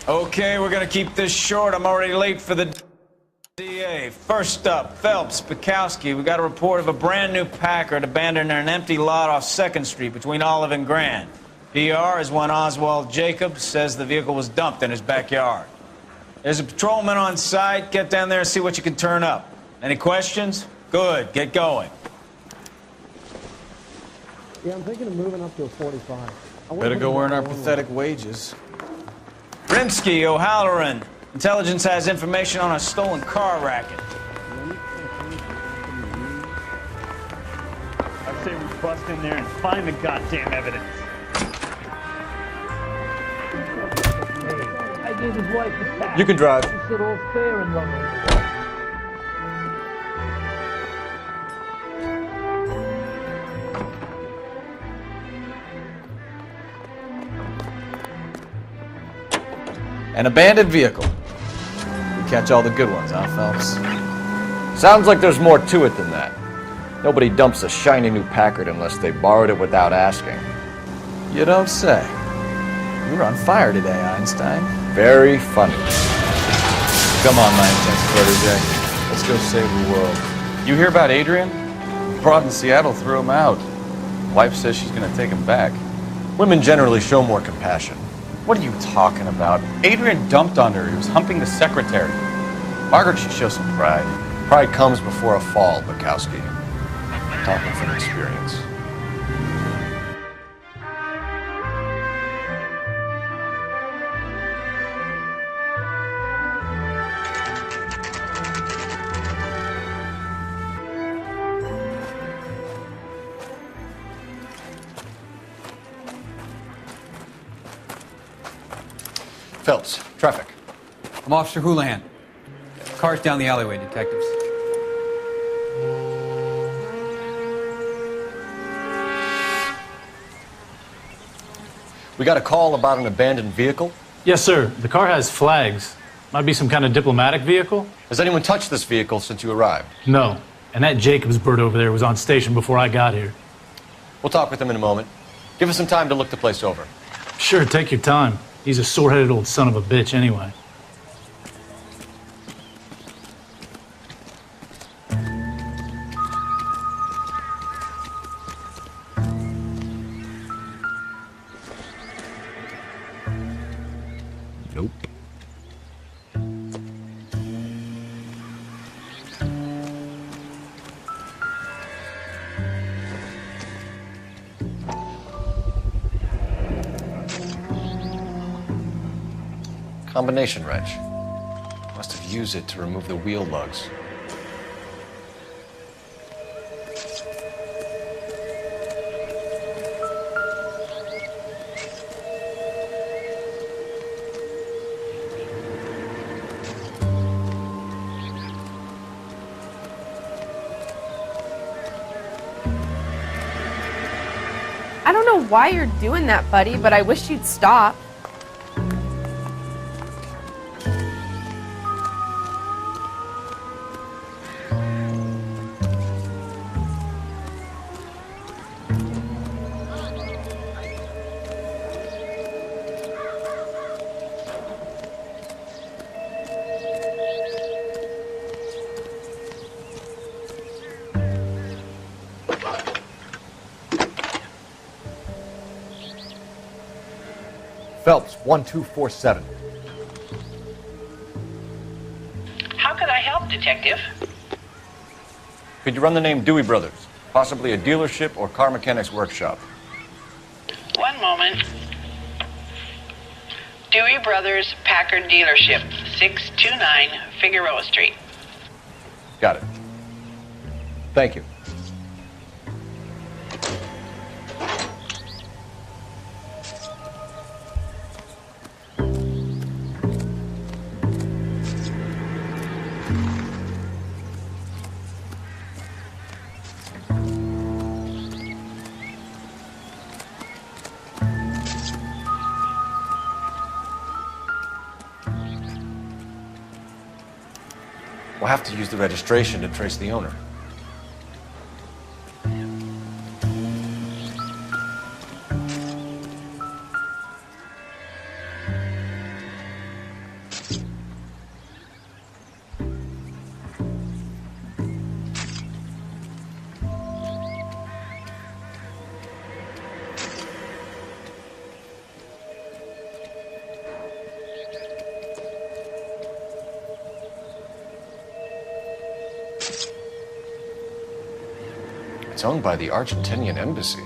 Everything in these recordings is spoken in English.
Okay, we're gonna keep this short. I'm already late for the DA. First up, Phelps, Bukowski. We got a report of a brand new Packard abandoned in an empty lot off 2nd Street between Olive and Grand. PR is one Oswald Jacobs, says the vehicle was dumped in his backyard. There's a patrolman on site. Get down there and see what you can turn up. Any questions? Good, get going. Yeah, I'm thinking of moving up to a 45. Better go earn our pathetic wages. Rimsky, O'Halloran. Intelligence has information on a stolen car racket. I say we bust in there and find the goddamn evidence. I gave his wife the pass. You can drive. She said all fair and lovely. An abandoned vehicle. We catch all the good ones, huh, Phelps? Sounds like there's more to it than that. Nobody dumps a shiny new Packard unless they borrowed it without asking. You don't say. You were on fire today, Einstein. Very funny. Come on, my intense protege. Let's go save the world. You hear about Adrian? Broad in Seattle threw him out. Wife says she's gonna take him back. Women generally show more compassion. What are you talking about? Adrian dumped on her. He was humping the secretary. Margaret should show some pride. Pride comes before a fall, Bukowski. Talking from experience. Phelps, traffic. I'm Officer Houlihan. Car's down the alleyway, detectives. We got a call about an abandoned vehicle. Yes, sir. The car has flags. Might be some kind of diplomatic vehicle. Has anyone touched this vehicle since you arrived? No. And that Jacobs bird over there was on station before I got here. We'll talk with him in a moment. Give us some time to look the place over. Sure, take your time. He's a sore-headed old son of a bitch anyway. Nope. Combination wrench. Must have used it to remove the wheel lugs. I don't know why you're doing that, buddy, but I wish you'd stop. Phelps, 1247. How could I help, Detective? Could you run the name Dewey Brothers? Possibly a dealership or car mechanics workshop. One moment. Dewey Brothers Packard Dealership, 629 Figueroa Street. Got it. Thank you. We'll have to use the registration to trace the owner. It's owned by the Argentinian embassy.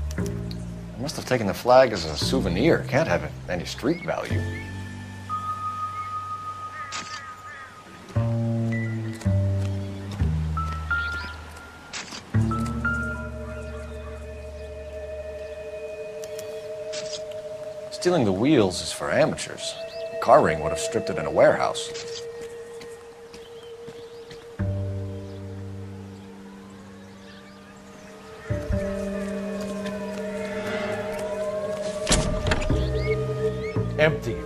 I must have taken the flag as a souvenir. Can't have any street value. Stealing the wheels is for amateurs. The car ring would have stripped it in a warehouse. Empty.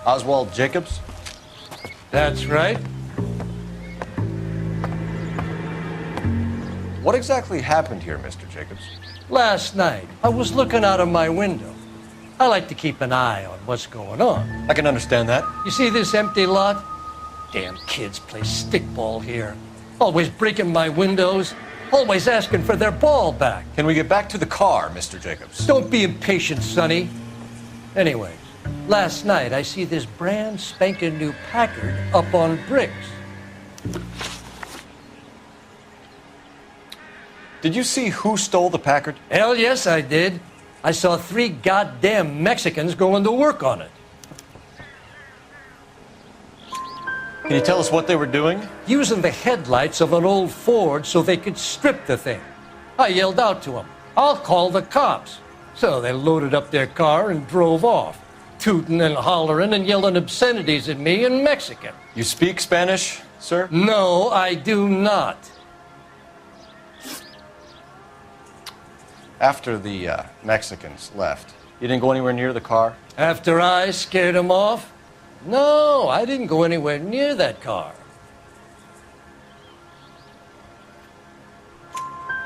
Oswald Jacobs? That's right. What exactly happened here, Mr. Jacobs? Last night, I was looking out of my window. I like to keep an eye on what's going on. I can understand that. You see this empty lot? Damn kids play stickball here. Always breaking my windows. Always asking for their ball back. Can we get back to the car, Mr. Jacobs? Don't be impatient, Sonny. Anyways, last night I see this brand spanking new Packard up on bricks. Did you see who stole the Packard? Hell yes, I did. I saw 3 goddamn Mexicans going to work on it. Can you tell us what they were doing? Using the headlights of an old Ford so they could strip the thing. I yelled out to them, "I'll call the cops." So they loaded up their car and drove off, tooting and hollering and yelling obscenities at me in Mexican. You speak Spanish, sir? No, I do not. After the Mexicans left, you didn't go anywhere near the car? After I scared them off? No, I didn't go anywhere near that car.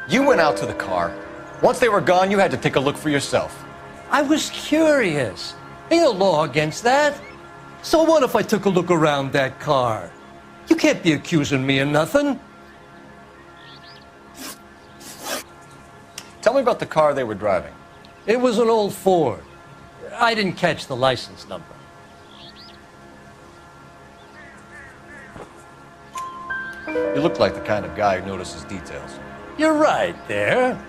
You went out to the car. Once they were gone, you had to take a look for yourself. I was curious. Ain't no law against that. So what if I took a look around that car? You can't be accusing me of nothing. Tell me about the car they were driving. It was an old Ford. I didn't catch the license number. You look like the kind of guy who notices details. You're right there.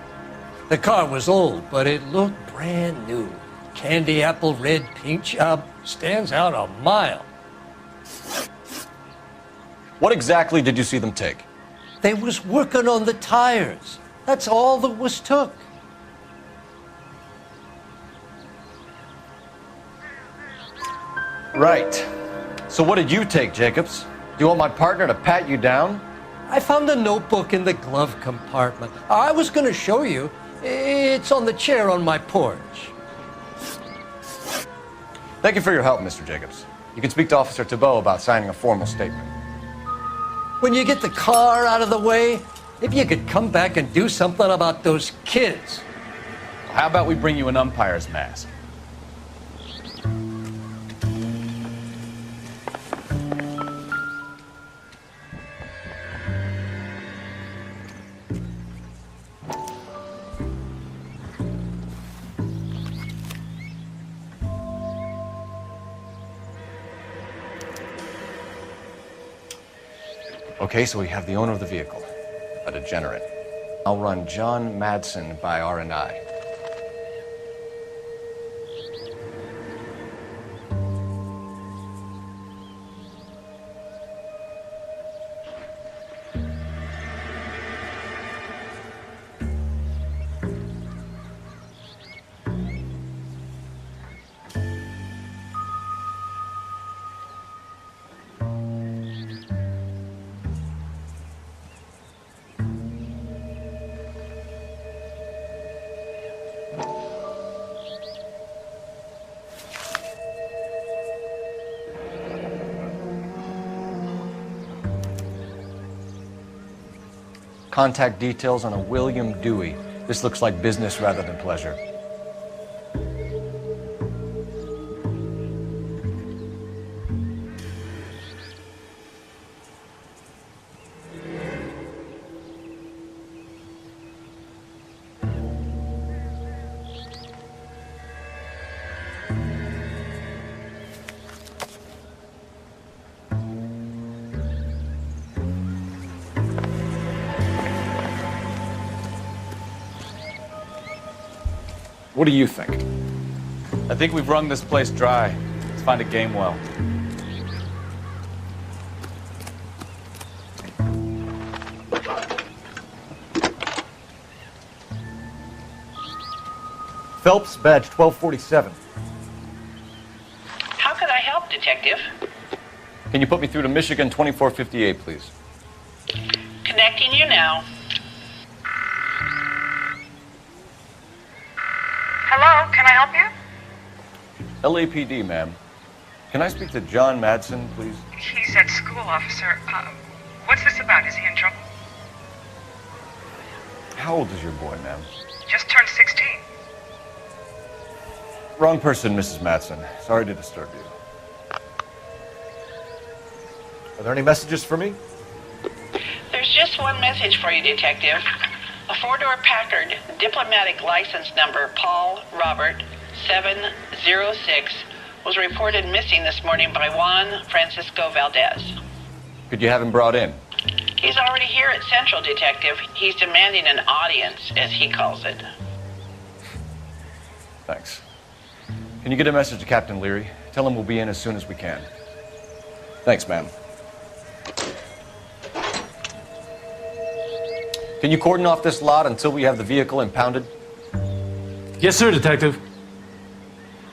The car was old, but it looked brand new. Candy apple red paint job stands out a mile. What exactly did you see them take? They was working on the tires. That's all that was took. Right. So what did you take, Jacobs? Do you want my partner to pat you down? I found a notebook in the glove compartment. I was going to show you. It's on the chair on my porch. Thank you for your help, Mr. Jacobs. You can speak to Officer Thibault about signing a formal statement. When you get the car out of the way, if you could come back and do something about those kids. How about we bring you an umpire's mask? Okay, so we have the owner of the vehicle, a degenerate. I'll run John Madsen by R&I. Contact details on a William Dewey. This looks like business rather than pleasure. What do you think? I think we've wrung this place dry. Let's find a game well. Phelps, badge 1247. How could I help, Detective? Can you put me through to Michigan 2458, please? Connecting you now. Hello, can I help you? LAPD, ma'am. Can I speak to John Madsen, please? He's at school, officer. What's this about? Is he in trouble? How old is your boy, ma'am? Just turned 16. Wrong person, Mrs. Madsen. Sorry to disturb you. Are there any messages for me? There's just one message for you, Detective. A four-door Packard, diplomatic license number Paul Robert 706, was reported missing this morning by Juan Francisco Valdez. Could you have him brought in? He's already here at Central, Detective. He's demanding an audience, as he calls it. Thanks. Can you get a message to Captain Leary? Tell him we'll be in as soon as we can. Thanks, ma'am. Can you cordon off this lot until we have the vehicle impounded? Yes, sir, Detective.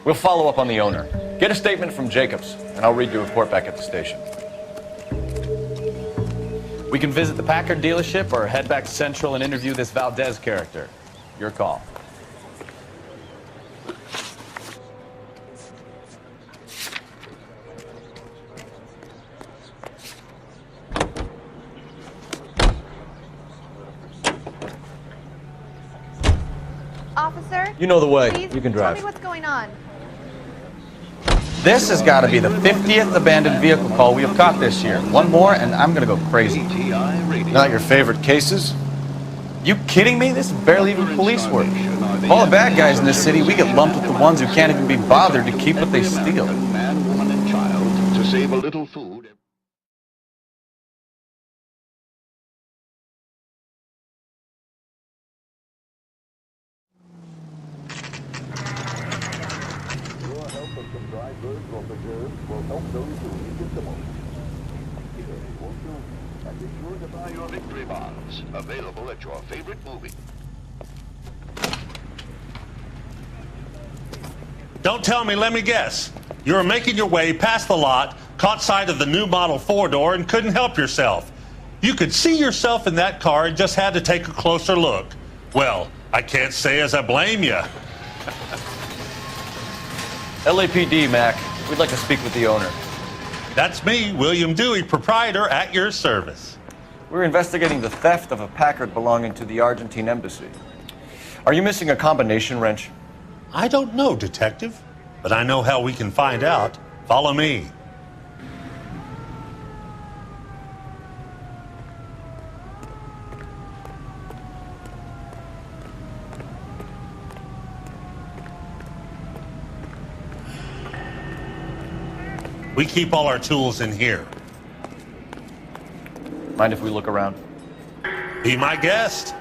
We'll follow up on the owner. Get a statement from Jacobs, and I'll read your report back at the station. We can visit the Packard dealership or head back to Central and interview this Valdez character. Your call. Officer? You know the way. Please, You can drive. Tell me what's going on. This has got to be the 50th abandoned vehicle call we have caught this year. One more and I'm going to go crazy. Not your favorite cases? You kidding me? This is barely even police work. Of all the bad guys in this city, we get lumped with the ones who can't even be bothered to keep what they steal. Man, woman, and child to save a little food. Your help and some dried birds or preserves will help those who need it the most. Here, won't you? And be sure to buy your victory bonds, available at your favorite movie. Don't tell me, let me guess. You were making your way past the lot, caught sight of the new model four-door, and couldn't help yourself. You could see yourself in that car and just had to take a closer look. Well, I can't say as I blame you. LAPD, Mac. We'd like to speak with the owner. That's me, William Dewey, proprietor, at your service. We're investigating the theft of a Packard belonging to the Argentine embassy. Are you missing a combination wrench? I don't know, Detective, but I know how we can find out. Follow me. We keep all our tools in here. Mind if we look around? Be my guest.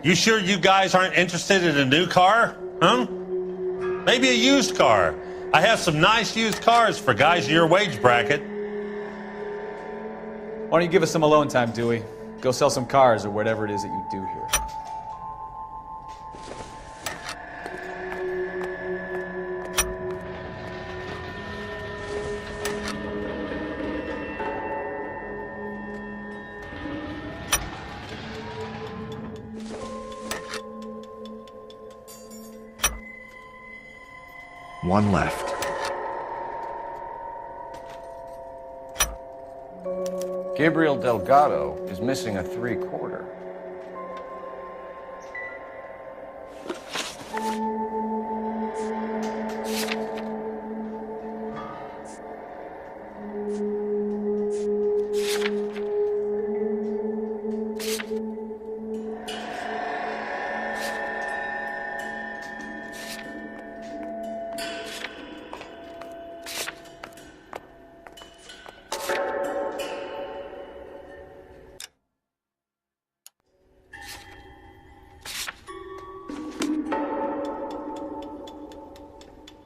You sure you guys aren't interested in a new car? Huh? Maybe a used car. I have some nice used cars for guys in your wage bracket. Why don't you give us some alone time, Dewey? Go sell some cars or whatever it is that you do here. One left. Gabriel Delgado is missing a 3/4.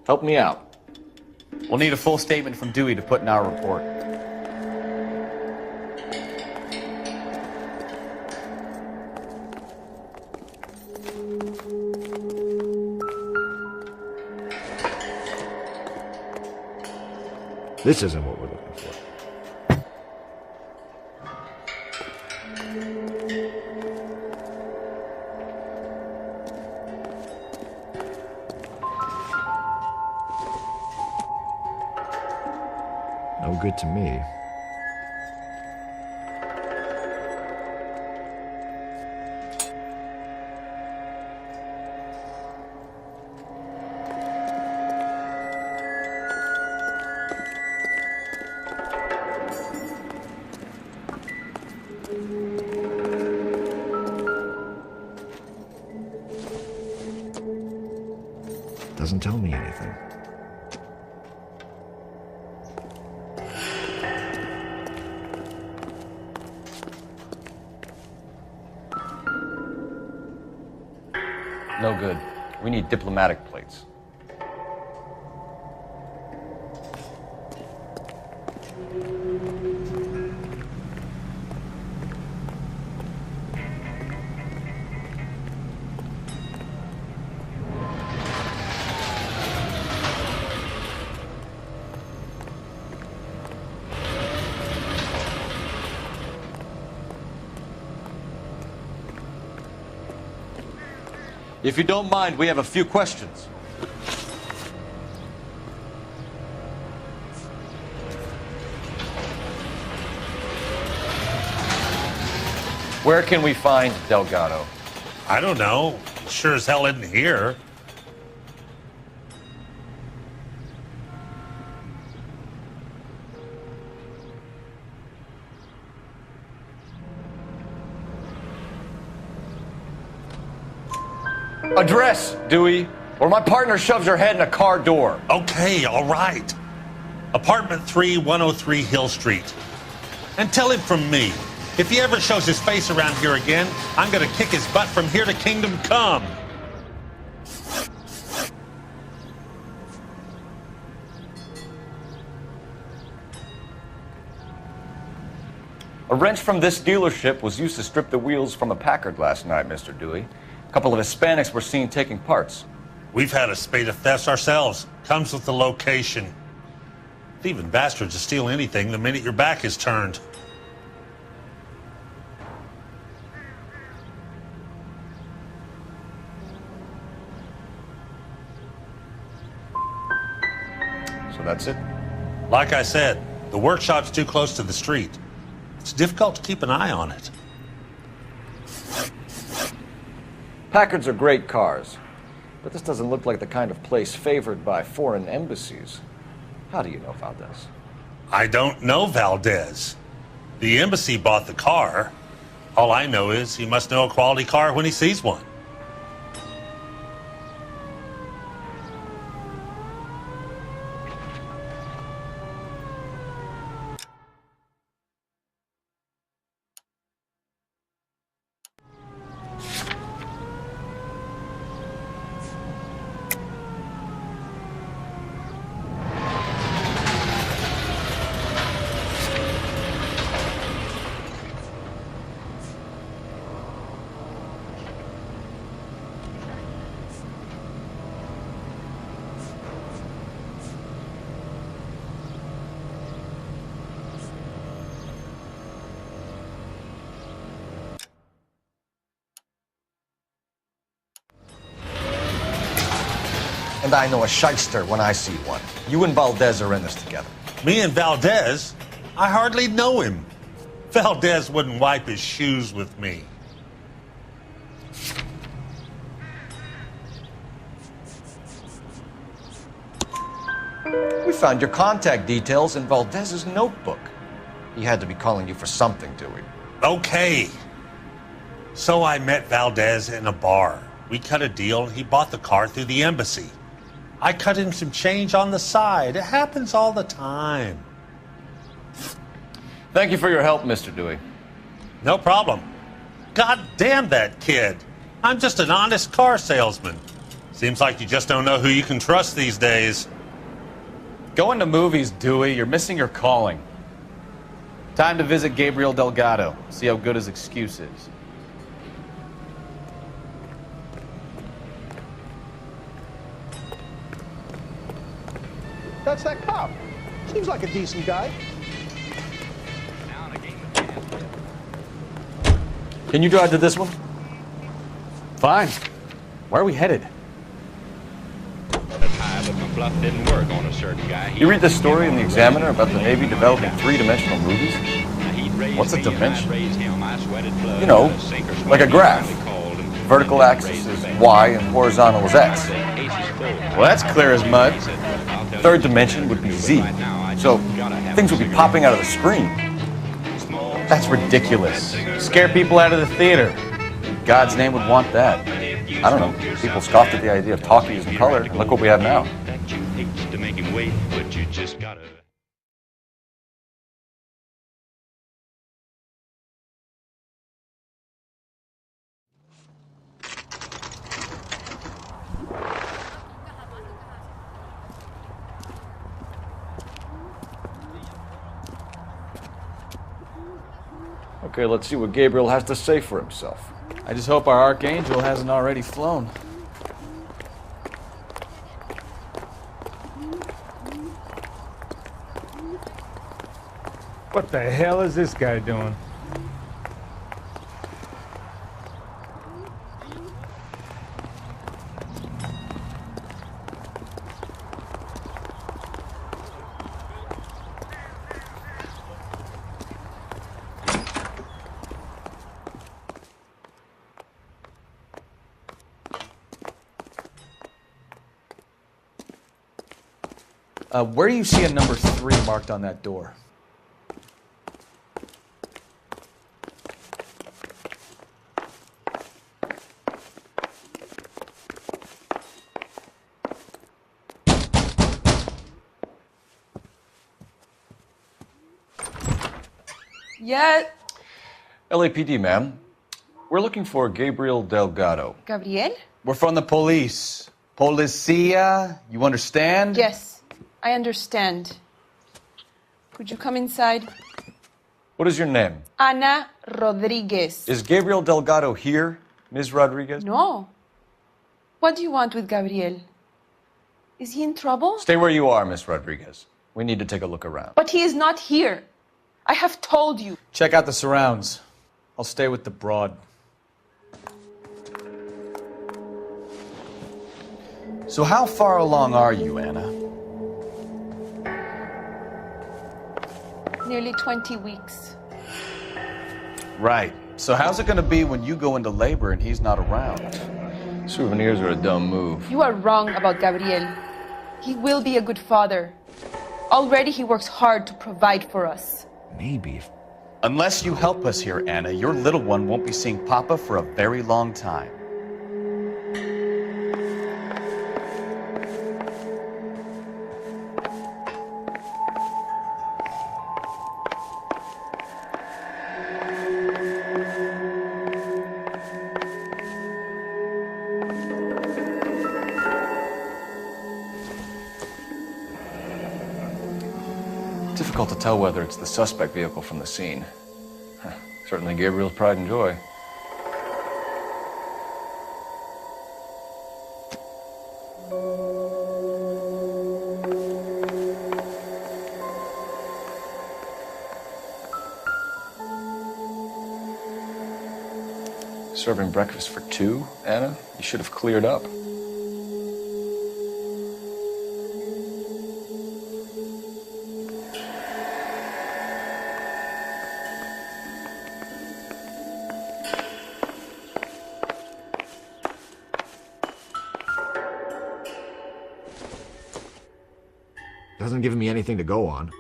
Help me out. We'll need a full statement from Dewey to put in our report. This isn't what we're looking for. No good to me. Doesn't tell me anything. No good. We need diplomatic plates. If you don't mind, we have a few questions. Where can we find Delgado? I don't know. Sure as hell isn't here. Address, Dewey, or my partner shoves her head in a car door. Okay, all right. Apartment 3, 103 Hill Street. And tell him from me, if he ever shows his face around here again, I'm gonna kick his butt from here to Kingdom Come. A wrench from this dealership was used to strip the wheels from a Packard last night, Mr. Dewey. A couple of Hispanics were seen taking parts. We've had a spate of thefts ourselves. Comes with the location. Thieving bastards will steal anything the minute your back is turned. So that's it? Like I said, the workshop's too close to the street. It's difficult to keep an eye on it. Packards are great cars, but this doesn't look like the kind of place favored by foreign embassies. How do you know Valdez? I don't know Valdez. The embassy bought the car. All I know is he must know a quality car when he sees one. And I know a shyster when I see one. You and Valdez are in this together. Me and Valdez? I hardly know him. Valdez wouldn't wipe his shoes with me. We found your contact details in Valdez's notebook. He had to be calling you for something, Dewey. Okay. So I met Valdez in a bar. We cut a deal and he bought the car through the embassy. I cut him some change on the side. It happens all the time. Thank you for your help, Mr. Dewey. No problem. God damn that kid. I'm just an honest car salesman. Seems like you just don't know who you can trust these days. Going to movies, Dewey. You're missing your calling. Time to visit Gabriel Delgado. See how good his excuse is. That's that cop. Seems like a decent guy. Can you drive to this one? Fine. Where are we headed? Didn't work on a certain guy. You read this story in the Examiner about the Navy developing three-dimensional movies? What's a dimension? You know, like a graph. Vertical axis is Y and horizontal is X. Well, that's clear as mud. Third dimension would be Z. So things would be popping out of the screen. That's ridiculous. Scare people out of the theater. In God's name would want that. I don't know. People scoffed at the idea of talkies in color. Look what we have now. To make him wait, but you just gotta. Okay, let's see what Gabriel has to say for himself. I just hope our archangel hasn't already flown. What the hell is this guy doing? Where do you see a number 3 marked on that door? Yeah. LAPD, ma'am. We're looking for Gabriel Delgado. Gabriel? We're from the police. Policia, you understand? Yes, I understand. Could you come inside? What is your name? Ana Rodriguez. Is Gabriel Delgado here, Ms. Rodriguez? No. What do you want with Gabriel? Is he in trouble? Stay where you are, Ms. Rodriguez. We need to take a look around. But he is not here. I have told you. Check out the surrounds. I'll stay with the broad. So how far along are you, Anna? Nearly 20 weeks. Right. So how's it going to be when you go into labor and he's not around? Souvenirs are a dumb move. You are wrong about Gabriel. He will be a good father. Already he works hard to provide for us. Maybe. Unless you help us here, Anna, your little one won't be seeing Papa for a very long time. Difficult to tell whether it's the suspect vehicle from the scene. Certainly Gabriel's pride and joy. Serving breakfast for 2, Anna? You should have cleared up. hasn't given me anything to go on.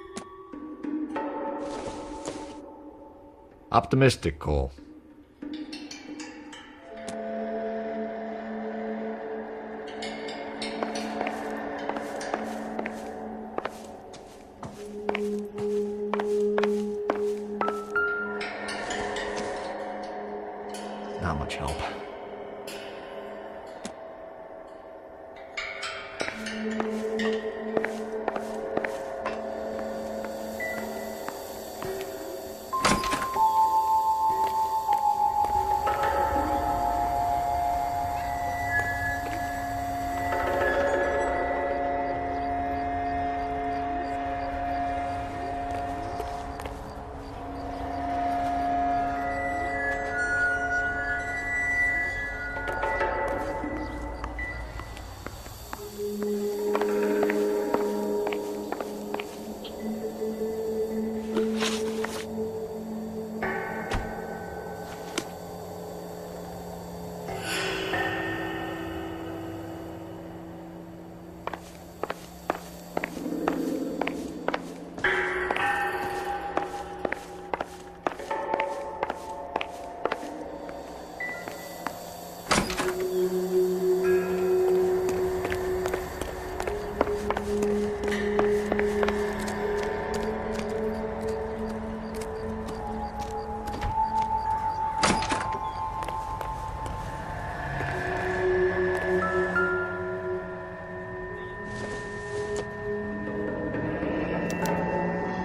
Optimistic, Cole. Not much help.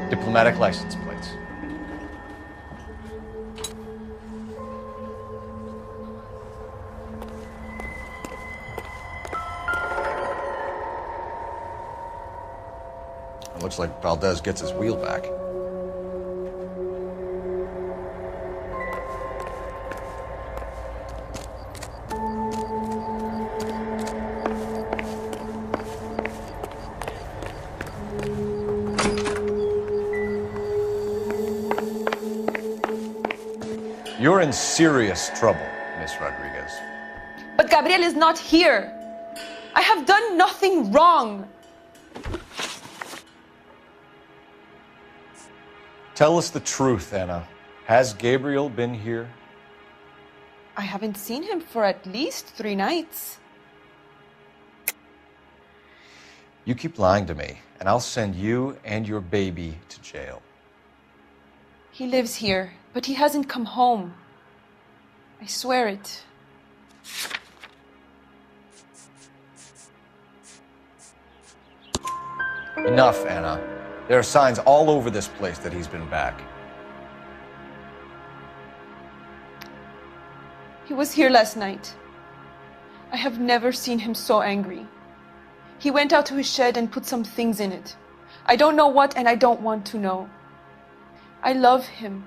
Diplomatic license plates. It looks like Valdez gets his wheel back. You're in serious trouble, Miss Rodriguez. But Gabriel is not here. I have done nothing wrong. Tell us the truth, Anna. Has Gabriel been here? I haven't seen him for at least 3 nights. You keep lying to me, and I'll send you and your baby to jail. He lives here, but he hasn't come home. I swear it. Enough, Anna. There are signs all over this place that he's been back. He was here last night. I have never seen him so angry. He went out to his shed and put some things in it. I don't know what, and I don't want to know. I love him.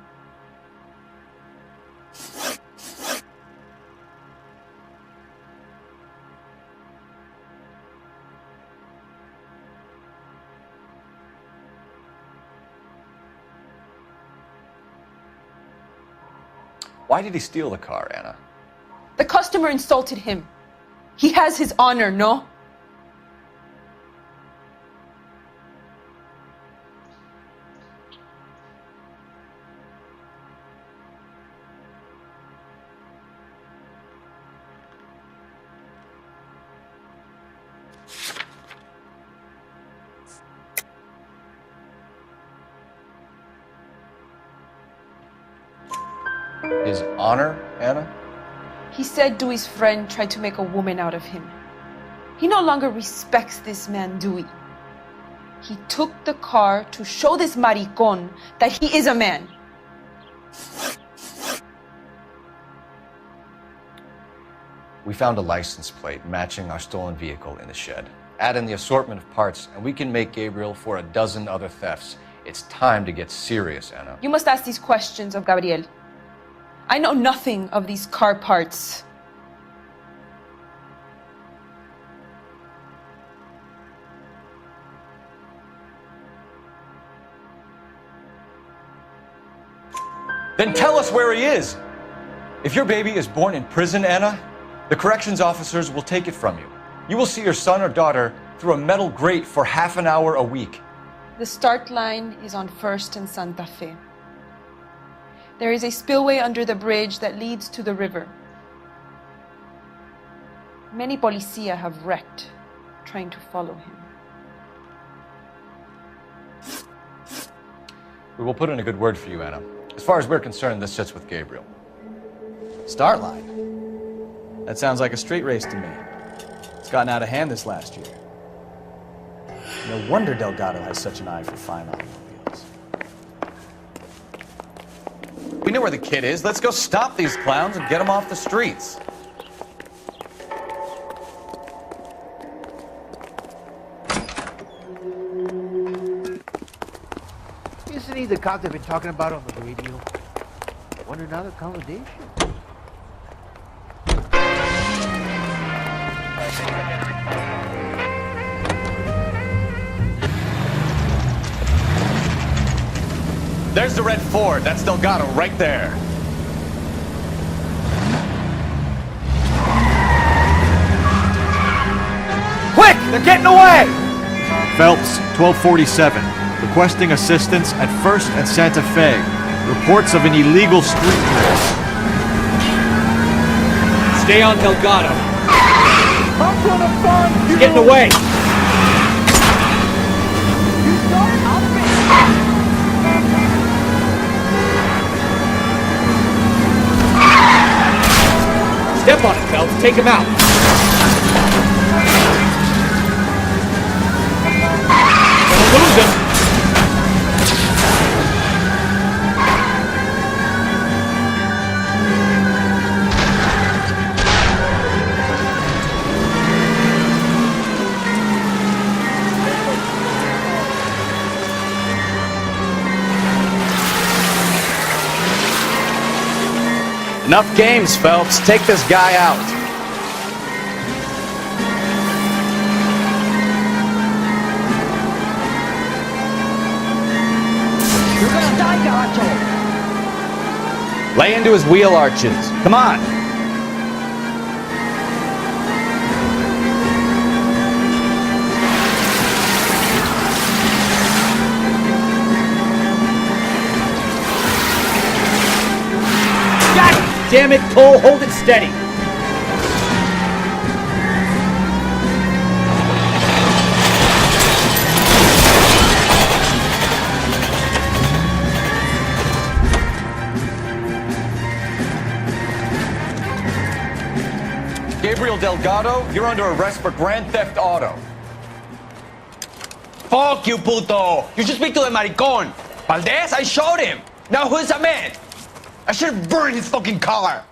Why did he steal the car, Anna? The customer insulted him. He has his honor, no? His honor, Anna? He said Dewey's friend tried to make a woman out of him. He no longer respects this man, Dewey. He took the car to show this maricón that he is a man. We found a license plate matching our stolen vehicle in the shed. Add in the assortment of parts, and we can make Gabriel for a dozen other thefts. It's time to get serious, Anna. You must ask these questions of Gabriel. I know nothing of these car parts. Then tell us where he is! If your baby is born in prison, Anna, the corrections officers will take it from you. You will see your son or daughter through a metal grate for half an hour a week. The start line is on 1st and Santa Fe. There is a spillway under the bridge that leads to the river. Many policia have wrecked trying to follow him. We will put in a good word for you, Anna. As far as we're concerned, this sits with Gabriel. Start line? That sounds like a street race to me. It's gotten out of hand this last year. No wonder Delgado has such an eye for fine automobiles. We know where the kid is. Let's go stop these clowns and get them off the streets. Isn't he the cop they've been talking about on the radio? Want another accommodation? There's the red Ford. That's Delgado right there. Quick! They're getting away! Phelps, 1247. Requesting assistance at 1st and Santa Fe. Reports of an illegal street race. Stay on Delgado. I'm gonna find you! He's getting away! Step on it, Phelps. Take him out. Gonna lose him. Enough games, Phelps. Take this guy out. You're gonna die, Gacho. Lay into his wheel arches. Come on. Damn it, Cole, hold it steady. Gabriel Delgado, you're under arrest for grand theft auto. Fuck you, puto. You should speak to the maricón. Valdez, I showed him. Now who's a man? I should have burned his fucking car.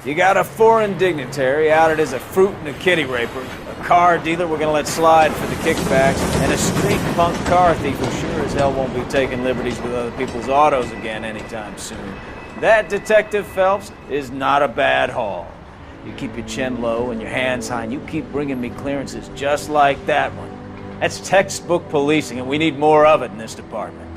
You got a foreign dignitary outed as a fruit and a kitty raper, a car dealer we're gonna let slide for the kickbacks, and a street punk car thief who sure as hell won't be taking liberties with other people's autos again anytime soon. That, Detective Phelps, is not a bad haul. You keep your chin low and your hands high, and you keep bringing me clearances just like that one. That's textbook policing, and we need more of it in this department.